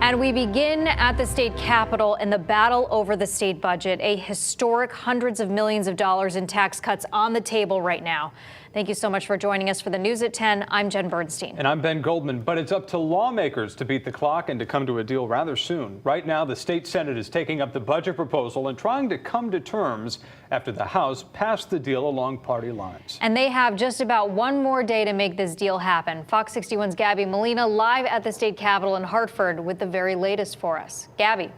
And we begin at the state capitol in the battle over the state budget, a historic hundreds of millions of dollars in tax cuts on the table right now. Thank you so much for joining us for the News at 10. I'm Jen Bernstein. And I'm Ben Goldman. But it's up to lawmakers to beat the clock and to come to a deal rather soon. Right now, the state Senate is taking up the budget proposal and trying to come to terms after the House passed the deal along party lines. And they have just about one more day to make this deal happen. Fox 61's Gabby Molina live at the state capitol in Hartford with the very latest for us. Gabby.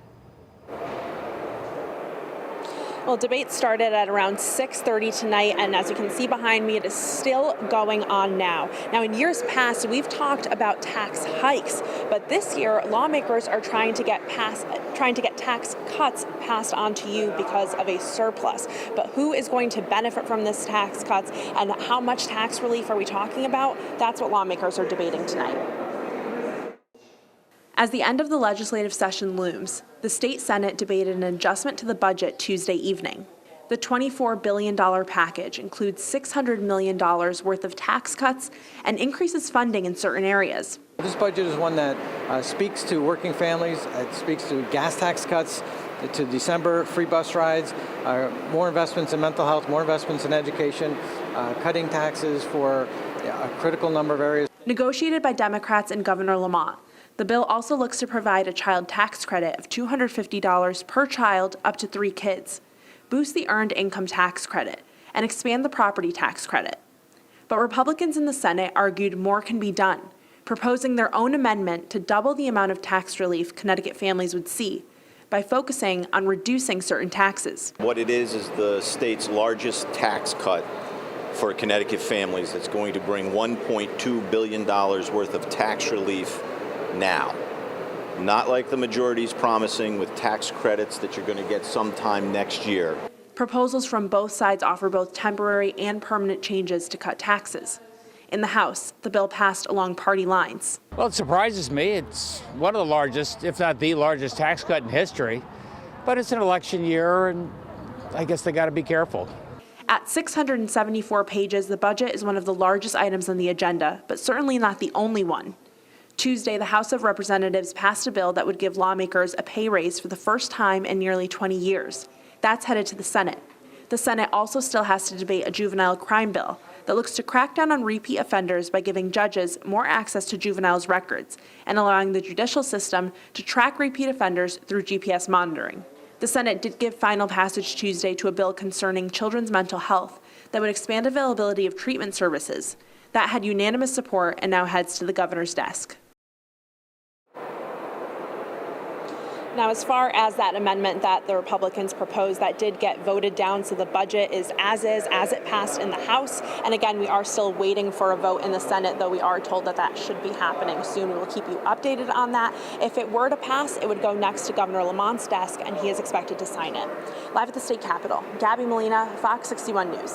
Well, debate started at around 6:30 tonight, and as you can see behind me, it is still going on now. Now, in years past, we've talked about tax hikes, but this year, lawmakers are trying to get tax cuts passed on to you because of a surplus. But who is going to benefit from this tax cuts, and how much tax relief are we talking about? That's what lawmakers are debating tonight. As the end of the legislative session looms, the state Senate debated an adjustment to the budget Tuesday evening. The $24 billion package includes $600 million worth of tax cuts and increases funding in certain areas. This budget is one that speaks to working families. It speaks to gas tax cuts, to December free bus rides, more investments in mental health, more investments in education, cutting taxes for a critical number of areas. Negotiated by Democrats and Governor Lamont, the bill also looks to provide a child tax credit of $250 per child up to 3 kids, boost the earned income tax credit, and expand the property tax credit. But Republicans in the Senate argued more can be done, proposing their own amendment to double the amount of tax relief Connecticut families would see by focusing on reducing certain taxes. What it is the state's largest tax cut for Connecticut families that's going to bring $1.2 billion worth of tax relief now. Not like the majority's promising with tax credits that you're going to get sometime next year. Proposals from both sides offer both temporary and permanent changes to cut taxes. In the House, the bill passed along party lines. Well, it surprises me. It's one of the largest, if not the largest, tax cut in history. But it's an election year, and I guess they got to be careful. At 674 pages, the budget is one of the largest items on the agenda, but certainly not the only one. Tuesday, the House of Representatives passed a bill that would give lawmakers a pay raise for the first time in nearly 20 years. That's headed to the Senate. The Senate also still has to debate a juvenile crime bill that looks to crack down on repeat offenders by giving judges more access to juveniles' records and allowing the judicial system to track repeat offenders through GPS monitoring. The Senate did give final passage Tuesday to a bill concerning children's mental health that would expand availability of treatment services. That had unanimous support and now heads to the governor's desk. Now, as far as that amendment that the Republicans proposed, that did get voted down, so the budget is as it passed in the House. And again, we are still waiting for a vote in the Senate, though we are told that that should be happening soon. We will keep you updated on that. If it were to pass, it would go next to Governor Lamont's desk, and he is expected to sign it. Live at the state capitol, Gabby Molina, Fox 61 News.